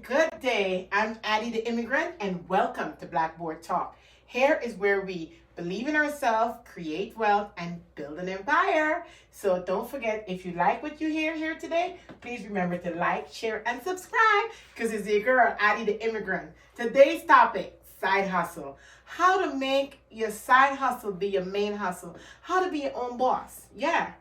Good day. I'm Addie the Immigrant, and welcome to Blackboard Talk. Here is where we believe in ourselves, create wealth, and build an empire. So don't forget, if you like what you hear here today, please remember to like, share, and subscribe, because it's your girl, Addie the Immigrant. Today's topic, side hustle. How to make your side hustle be your main hustle. How to be your own boss. Yeah,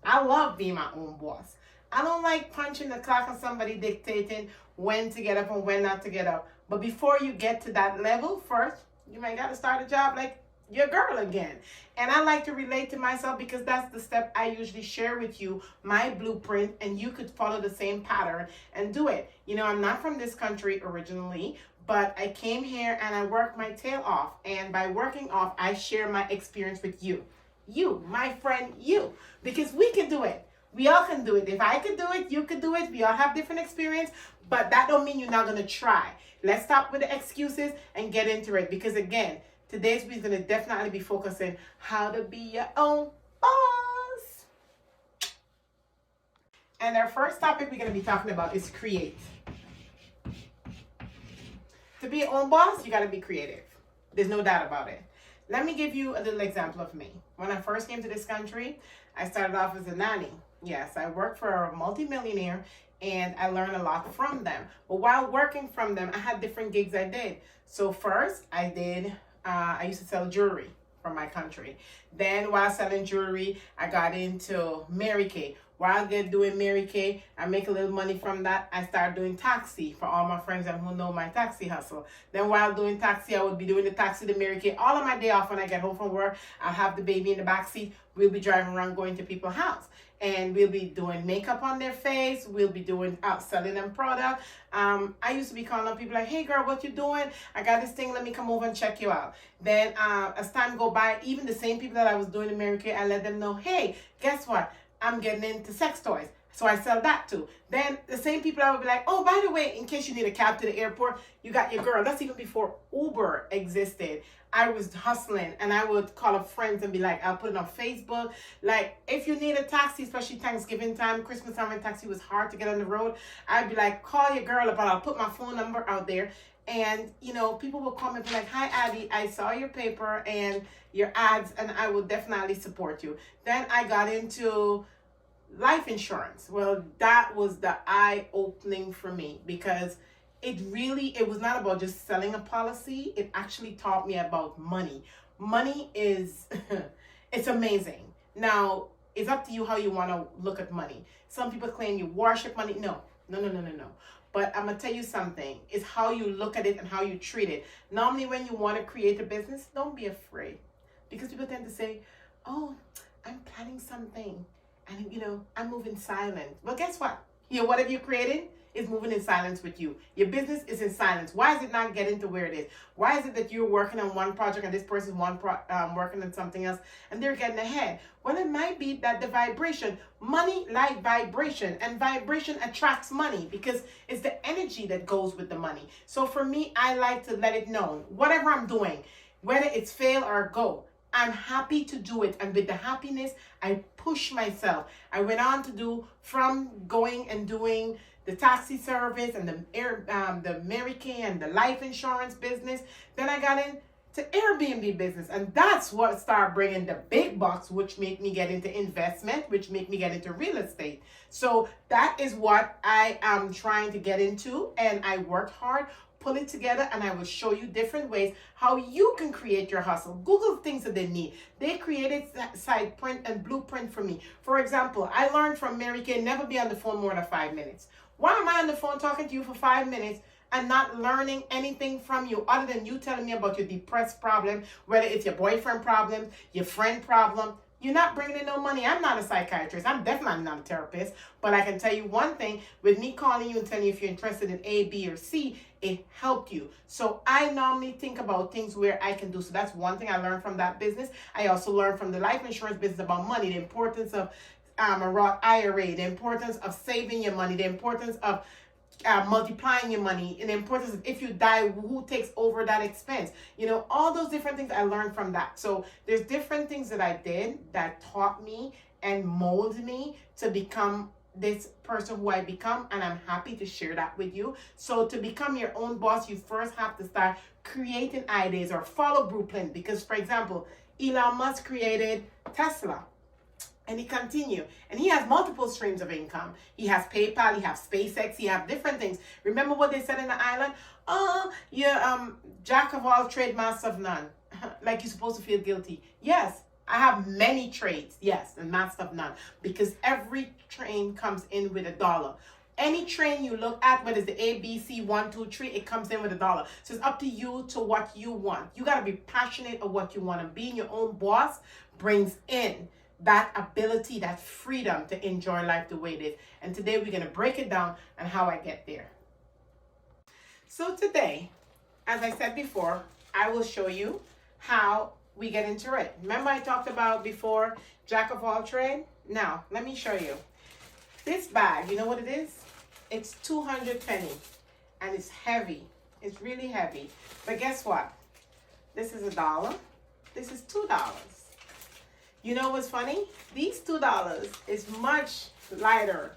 I love being my own boss. I don't like punching the clock on somebody dictating when to get up and when not to get up. But before you get to that level, first, you might got to start a job like your girl again. And I like to relate to myself because that's the step I usually share with you, my blueprint, and you could follow the same pattern and do it. You know, I'm not from this country originally, but I came here and I worked my tail off. And by working off, I share my experience with you. You, my friend, you. Because we can do it. We all can do it. If I could do it, you could do it. We all have different experience, but that don't mean you're not going to try. Let's stop with the excuses and get into it. Because again, today's we're going to definitely be focusing how to be your own boss. And our first topic we're going to be talking about is create. To be your own boss, you got to be creative. There's no doubt about it. Let me give you a little example of me. When I first came to this country, I started off as a nanny. Yes, I worked for a multimillionaire and I learned a lot from them. But while working from them, I had different gigs I did. So first I used to sell jewelry from my country. Then while selling jewelry, I got into Mary Kay. While doing Mary Kay, I make a little money from that. I started doing taxi for all my friends who know my taxi hustle. Then while doing taxi, I would be doing the taxi to Mary Kay. All of my day off when I get home from work, I'll have the baby in the back seat. We'll be driving around going to people's house. And we'll be doing makeup on their face. We'll be doing selling them product. I used to be calling up people like, hey girl, what you doing? I got this thing, let me come over and check you out. Then as time go by, even the same people that I was doing in Mary Kay, I let them know, hey, guess what? I'm getting into sex toys. So I sell that too. Then the same people I would be like, oh, by the way, in case you need a cab to the airport, you got your girl. That's even before Uber existed. I was hustling and I would call up friends and be like, I'll put it on Facebook. Like if you need a taxi, especially Thanksgiving time, Christmas time when taxi was hard to get on the road, I'd be like, call your girl up and I'll put my phone number out there. And, you know, people will call me and be like, hi, Addie, I saw your paper and your ads and I will definitely support you. Then I got into life insurance. Well, that was the eye-opening for me because it was not about just selling a policy. It actually taught me about money. Money is, it's amazing. Now, it's up to you how you want to look at money. Some people claim you worship money. No. But I'm going to tell you something. It's how you look at it and how you treat it. Normally, when you want to create a business, don't be afraid. Because people tend to say, oh, I'm planning something. And, you know, I'm moving silent. Well, guess what? Whatever you created is moving in silence with you. Your business is in silence. Why is it not getting to where it is? Why is it that you're working on one project and this person's working on something else and they're getting ahead? Well, it might be that the vibration, money like vibration, and vibration attracts money because it's the energy that goes with the money. So for me, I like to let it know, whatever I'm doing, whether it's fail or go, I'm happy to do it. And with the happiness, I push myself. I went on to do from going and doing the taxi service and the Mary Kay and the life insurance business. Then I got into Airbnb business. And that's what started bringing the big bucks, which made me get into investment, which made me get into real estate. So that is what I am trying to get into. And I worked hard, pull it together, and I will show you different ways how you can create your hustle. Google things that they need. They created site print and blueprint for me. For example, I learned from Mary Kay, never be on the phone more than 5 minutes. Why am I on the phone talking to you for 5 minutes and not learning anything from you other than you telling me about your depressed problem, whether it's your boyfriend problem, your friend problem? You're not bringing in no money. I'm not a psychiatrist. I'm definitely not a therapist. But I can tell you one thing, with me calling you and telling you if you're interested in A, B, or C, it helped you. So I normally think about things where I can do. So that's one thing I learned from that business. I also learned from the life insurance business about money, the importance of a Roth IRA, the importance of saving your money, the importance of multiplying your money, and the importance of if you die, who takes over that expense. You know, all those different things I learned from that. So there's different things that I did that taught me and molded me to become this person who I become, and I'm happy to share that with you. So to become your own boss, you first have to start creating ideas or follow blueprint. Because for example, Elon Musk created Tesla. And he continued. And he has multiple streams of income. He has PayPal, he has SpaceX, he has different things. Remember what they said in the island? Oh, you're jack of all trade, master of none. Like you're supposed to feel guilty. Yes, I have many trades. Yes, and master of none. Because every train comes in with $1. Any train you look at, whether it's the A, B, C, 1, 2, 3, it comes in with $1. So it's up to you to what you want. You got to be passionate of what you want. And being your own boss brings in that ability, that freedom to enjoy life the way it is. And today we're going to break it down and how I get there. So today, as I said before, I will show you how we get into it. Remember I talked about before, jack of all trade? Now, let me show you. This bag, you know what it is? It's 200 penny and it's heavy. It's really heavy. But guess what? This is $1. This is $2. You know what's funny? These $2 is much lighter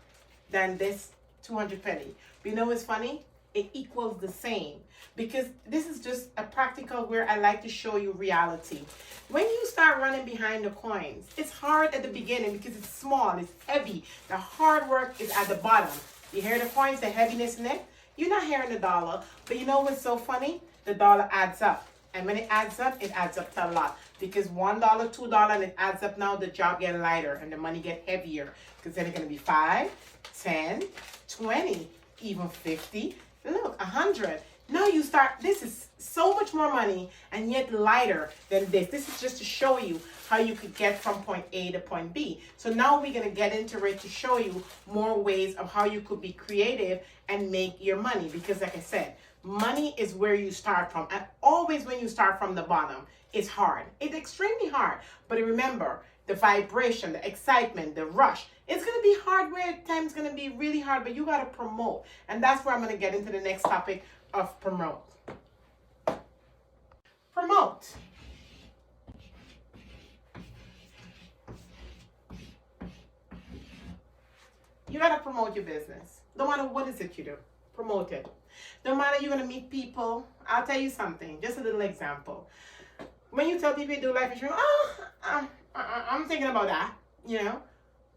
than this 200 penny. But you know what's funny? It equals the same, because this is just a practical where I like to show you reality. When you start running behind the coins, it's hard at the beginning because it's small, it's heavy. The hard work is at the bottom. You hear the coins, the heaviness in it? You're not hearing the dollar, but you know what's so funny? The dollar adds up. And when it adds up to a lot. Because $1, $2, and it adds up now, the job gets lighter and the money gets heavier. Because then it's going to be 5, 10, 20, even 50. Look, 100. Now you start, this is so much more money and yet lighter than this. This is just to show you how you could get from point A to point B. So now we're going to get into it to show you more ways of how you could be creative and make your money. Because like I said, money is where you start from. And always when you start from the bottom, it's hard. It's extremely hard. But remember, the vibration, the excitement, the rush, it's going to be hard where at times going to be really hard, but you got to promote. And that's where I'm going to get into the next topic of promote. Promote. You got to promote your business. No matter what is it you do, promote it. No matter you're going to meet people. I'll tell you something, just a little example. When you tell people you do life insurance, I'm thinking about that, you know,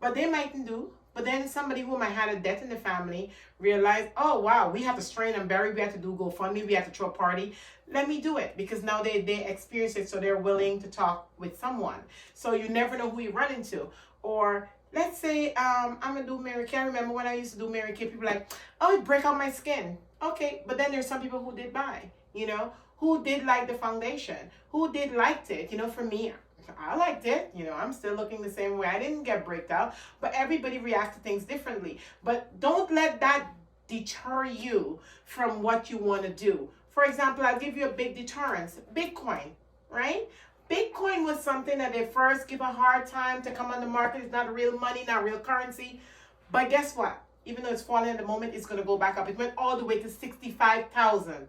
but they mightn't do. But then somebody who might have a death in the family realize, oh, wow, we have to strain and bury, we have to do GoFundMe, we have to throw a party. Let me do it, because now they experience it, so they're willing to talk with someone. So you never know who you run into. Or let's say I'm going to do Mary Kay. I remember when I used to do Mary Kay, people were like, oh, it break out my skin. Okay, but then there's some people who did buy, you know, who did like the foundation, who did liked it. You know, for me, I liked it. You know, I'm still looking the same way. I didn't get breaked out, but everybody reacts to things differently. But don't let that deter you from what you want to do. For example, I'll give you a big deterrence. Bitcoin, right? Bitcoin was something that they first give a hard time to come on the market. It's not real money, not real currency. But guess what? Even though it's falling at the moment, it's going to go back up. It went all the way to 65,000.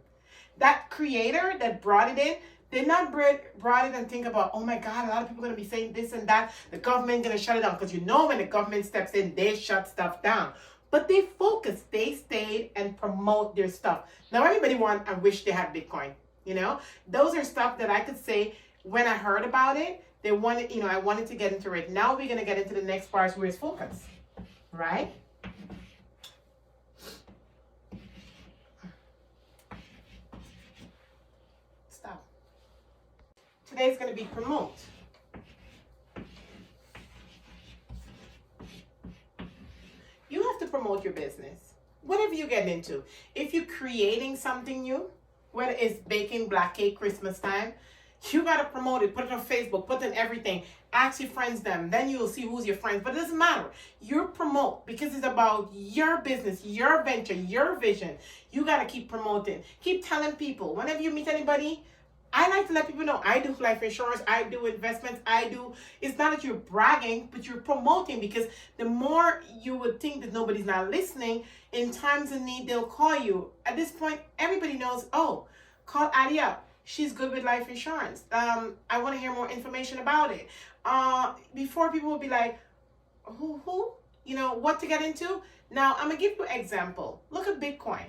That creator that brought it in did not brought it and think about, oh my God, a lot of people are going to be saying this and that. The government going to shut it down. Because you know when the government steps in, they shut stuff down. But they focused. They stayed and promote their stuff. Now everybody want and wish they had Bitcoin. You know, those are stuff that I could say when I heard about it, they wanted, you know, I wanted to get into it. Now we're going to get into the next part where it's focused. Right? Today is going to be promote. You have to promote your business. Whatever you get into. If you're creating something new, whether it's baking black cake Christmas time, you got to promote it. Put it on Facebook. Put it on everything. Ask your friends them. Then you'll see who's your friends. But it doesn't matter. You promote because it's about your business, your venture, your vision. You got to keep promoting. Keep telling people. Whenever you meet anybody, I like to let people know I do life insurance, I do investments, it's not that you're bragging, but you're promoting, because the more you would think that nobody's not listening, in times of need, they'll call you. At this point, everybody knows, oh, call Addie up. She's good with life insurance. I want to hear more information about it. Before people would be like, who? what to get into? Now, I'm going to give you an example. Look at Bitcoin.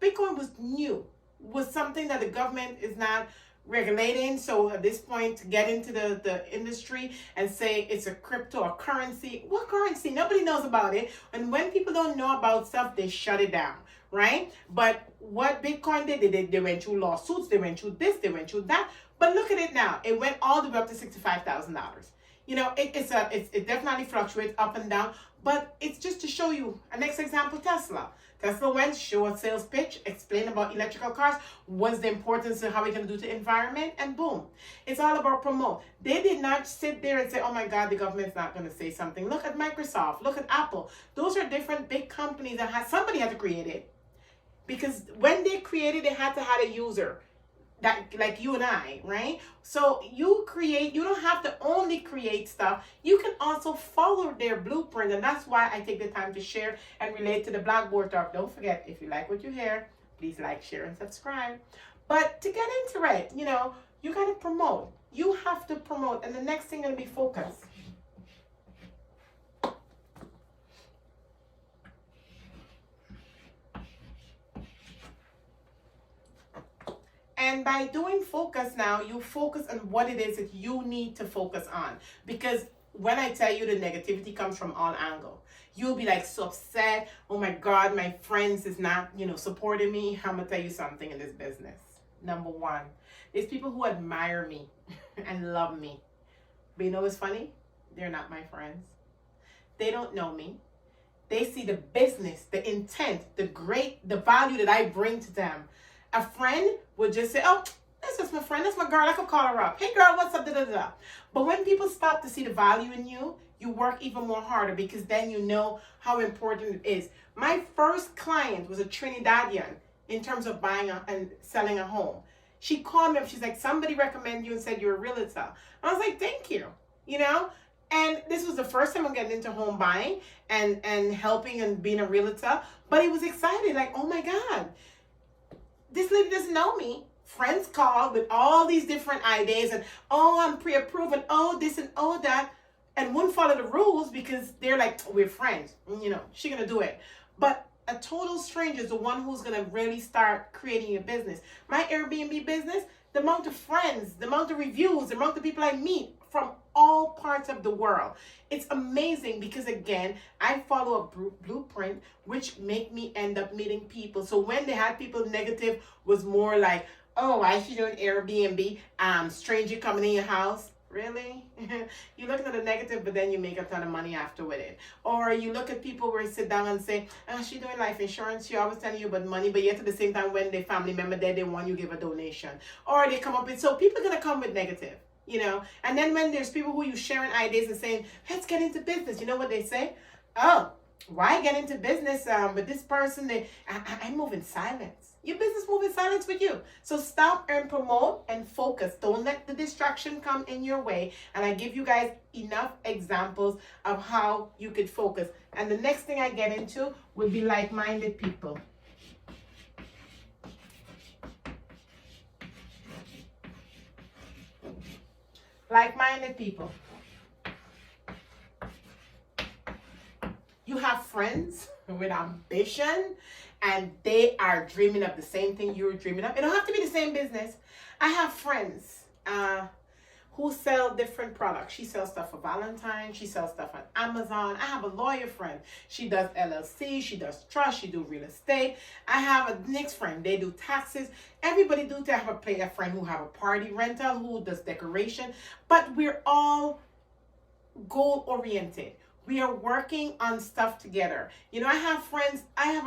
Bitcoin was new, was something that the government is not regulating. So at this point, to get into the industry and say it's a crypto or currency, what currency? Nobody knows about it. And when people don't know about stuff, they shut it down, right? But what Bitcoin did, they went through lawsuits, they went through this, they went through that. But look at it now. It went all the way up to $65,000. It definitely fluctuates up and down, but it's just to show you. A next example, Tesla. Tesla went, show a sales pitch, explain about electrical cars, what's the importance of how we're going to do to the environment, and boom. It's all about promote. They did not sit there and say, oh my God, the government's not going to say something. Look at Microsoft, look at Apple. Those are different big companies that somebody had to create it. Because when they created, they had to have a user. That, like you and I, right? So you don't have to only create stuff, you can also follow their blueprint. And that's why I take the time to share and relate to the Blackboard Talk. Don't forget, if you like what you hear, please like, share, and subscribe. But to get into it, you got to promote. You have to promote. And the next thing going to be focus. And by doing focus now, you focus on what it is that you need to focus on. Because when I tell you the negativity comes from all angles, you'll be like so upset. Oh my God, my friends is not, supporting me. I'm going to tell you something in this business. Number one, there's people who admire me and love me. But you know what's funny? They're not my friends. They don't know me. They see the business, the intent, the value that I bring to them. A friend would just say, oh, that's just my friend. That's my girl. I could call her up. Hey, girl, what's up? Da, da, da. But when people stop to see the value in you, you work even more harder because then you know how important it is. My first client was a Trinidadian in terms of buying and selling a home. She called me up. She's like, somebody recommended you and said you're a realtor. I was like, thank you. And this was the first time I'm getting into home buying and helping and being a realtor. But it was exciting. Like, oh, my God. This lady doesn't know me. Friends call with all these different ideas and, oh, I'm pre-approved and, oh, this and, oh, that. And wouldn't follow the rules because they're like, oh, we're friends. She's going to do it. But a total stranger is the one who's going to really start creating a business. My Airbnb business, the amount of friends, the amount of reviews, the amount of people I meet from all parts of the world. It's amazing because, again, I follow a blueprint which make me end up meeting people. So when they had people negative was more like, oh, why is she doing Airbnb? Stranger coming in your house. Really? You're looking at the negative, but then you make a ton of money after with it. Or you look at people where you sit down and say, oh, she's doing life insurance. She always telling you about money, but yet at the same time, when their family member dead, they want you to give a donation. Or they come up with, so people are going to come with negative. And then when there's people who you sharing ideas and saying, let's get into business, you know what they say? Oh, why get into business with this person? I move in silence. Your business move in silence with you. So stop and promote and focus. Don't let the distraction come in your way. And I give you guys enough examples of how you could focus. And the next thing I get into would be like-minded people. Like-minded people. You have friends with ambition and they are dreaming of the same thing you're dreaming of. It don't have to be the same business. I have friends who sell different products. She sells stuff for Valentine's. She sells stuff on Amazon. I have a lawyer friend. She does LLC. She does trust. She do real estate. I have a next friend. They do taxes. Everybody do. I have a friend who have a party rental, who does decoration. But we're all goal oriented. We are working on stuff together. I have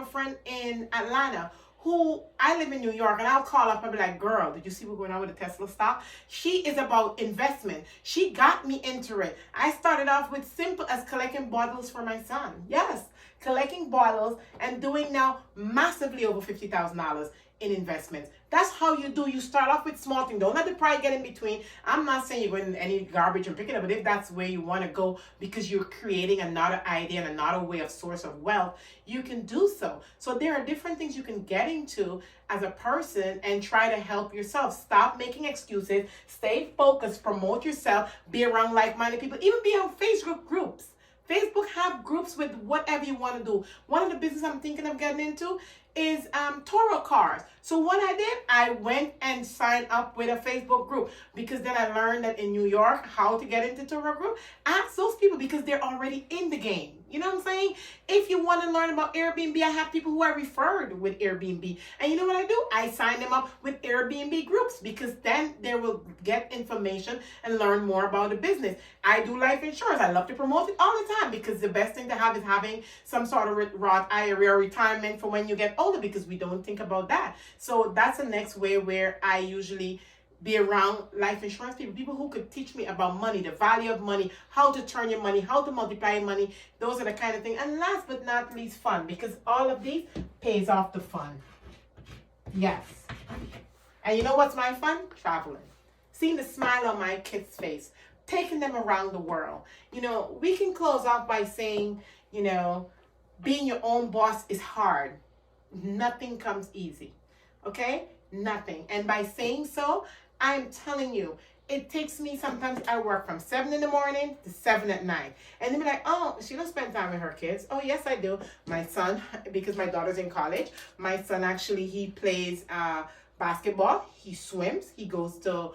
a friend in Atlanta who, I live in New York, and I'll call up and be like, girl, did you see what's going on with the Tesla stock? She is about investment. She got me into it. I started off with simple as collecting bottles for my son. Yes, collecting bottles and doing now massively over $50,000 in investments. That's how you do. You start off with small things. Don't let the pride get in between. I'm not saying you're going in any garbage and pick it up, but if that's where you want to go because you're creating another idea and another way of source of wealth, you can do so. So there are different things you can get into as a person and try to help yourself. Stop making excuses. Stay focused. Promote yourself. Be around like-minded people. Even be on Facebook groups. Facebook have groups with whatever you want to do. One of the business I'm thinking of getting into is tarot cards. So what I did, I went and signed up with a Facebook group, because then I learned that in New York how to get into tarot group. Ask those people because they're already in the game. You know what I'm saying? If you want to learn about Airbnb, I have people who I referred with Airbnb. And you know what I do? I sign them up with Airbnb groups, because then they will get information and learn more about the business. I do life insurance. I love to promote it all the time, because the best thing to have is having some sort of Roth IRA or retirement for when you get older, because we don't think about that. So that's the next way where I usually be around life insurance people who could teach me about money, the value of money, how to turn your money, how to multiply your money. Those are the kind of things. And last but not least, fun, because all of these pays off the fun. Yes. And you know what's my fun? Traveling. Seeing the smile on my kids' face, taking them around the world. You know, we can close off by saying, you know, being your own boss is hard. Nothing comes easy. Okay? Nothing. And by saying so, I'm telling you, it takes me, sometimes I work from 7 in the morning to 7 at night. And they'll be like, oh, she don't spend time with her kids. Oh, yes, I do. My son, because my daughter's in college, my son actually, he plays basketball. He swims. He goes to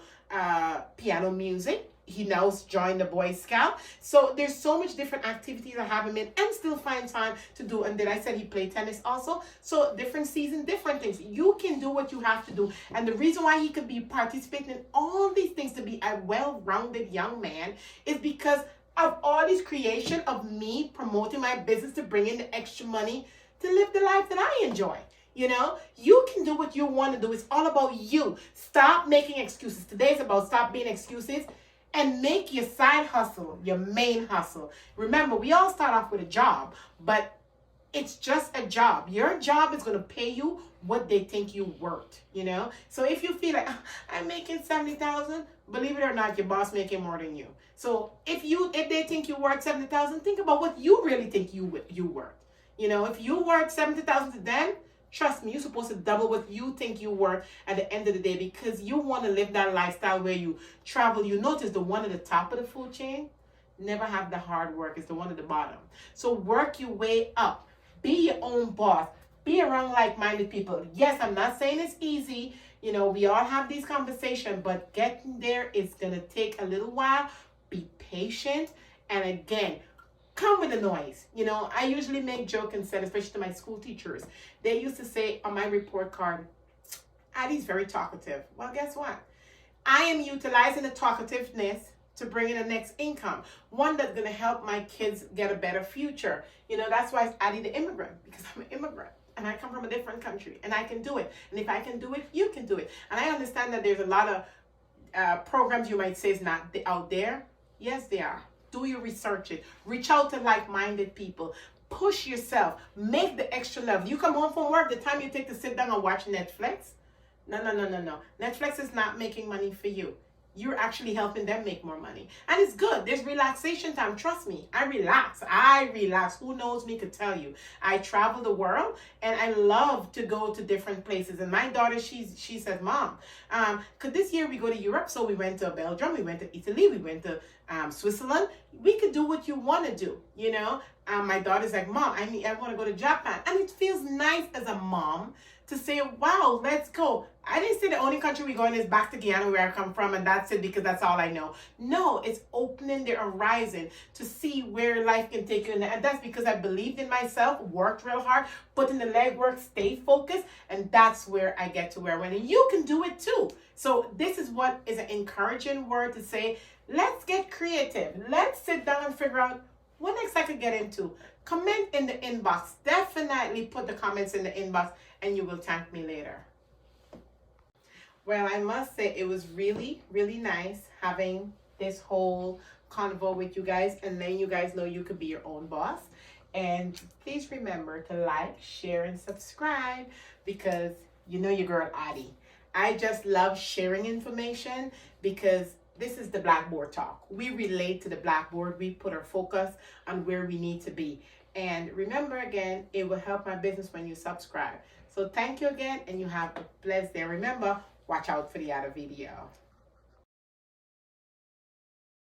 piano music. He now joined the Boy Scout. So there's so much different activities I have him in, and still find time to do. And then I said he played tennis also. So different season, different things. You can do what you have to do. And the reason why he could be participating in all these things to be a well-rounded young man is because of all this creation of me promoting my business to bring in the extra money to live the life that I enjoy. You know, you can do what you want to do. It's all about you. Stop making excuses. Today's about stop being excuses. And make your side hustle your main hustle. Remember, we all start off with a job, but it's just a job. Your job is going to pay you what they think you worth, you know? So if you feel like, I'm making 70,000, believe it or not, your boss making more than you. So if they think you worth 70,000, think about what you really think you worth. You know, if you worth 70,000 to them, trust me, you're supposed to double what you think you're worth at the end of the day, because you want to live that lifestyle where you travel. You notice the one at the top of the food chain never have the hard work. It's the one at the bottom. So work your way up. Be your own boss. Be around like-minded people. Yes, I'm not saying it's easy. You know, we all have these conversations, but getting there is going to take a little while. Be patient. And again, come with the noise. You know, I usually make joke and said, especially to my school teachers, they used to say on my report card, Addie's very talkative. Well, guess what? I am utilizing the talkativeness to bring in the next income, one that's going to help my kids get a better future. You know, that's why it's Addie the immigrant, because I'm an immigrant and I come from a different country and I can do it. And if I can do it, you can do it. And I understand that there's a lot of programs you might say is not out there. Yes, they are. Do your research. Reach out to like-minded people. Push yourself. Make the extra level. You come home from work, the time you take to sit down and watch Netflix. No. Netflix is not making money for you. You're actually helping them make more money. And it's good. There's relaxation time. Trust me. I relax. Who knows me could tell you. I travel the world and I love to go to different places. And my daughter, she said, Mom, could this year we go to Europe? So we went to Belgium, we went to Italy, we went to Switzerland. We could do what you want to do, you know? My daughter's like, Mom, I want to go to Japan. And it feels nice as a mom to say, wow, let's go. I didn't say the only country we're going is back to Guyana, where I come from, and that's it because that's all I know. No, it's opening the horizon to see where life can take you. And that's because I believed in myself, worked real hard, put in the legwork, stayed focused, and that's where I get to where I went. And you can do it too. So this is what is an encouraging word to say, let's get creative. Let's sit down and figure out what next I could get into. Comment in the inbox. Definitely put the comments in the inbox and you will thank me later. Well, I must say it was really, really nice having this whole convo with you guys and letting you guys know you could be your own boss. And please remember to like, share, and subscribe because you know your girl Addie. I just love sharing information because this is the Blackboard Talk. We relate to the Blackboard. We put our focus on where we need to be. And remember again, it will help my business when you subscribe. So thank you again and you have a blessed day. Remember, watch out for the other video.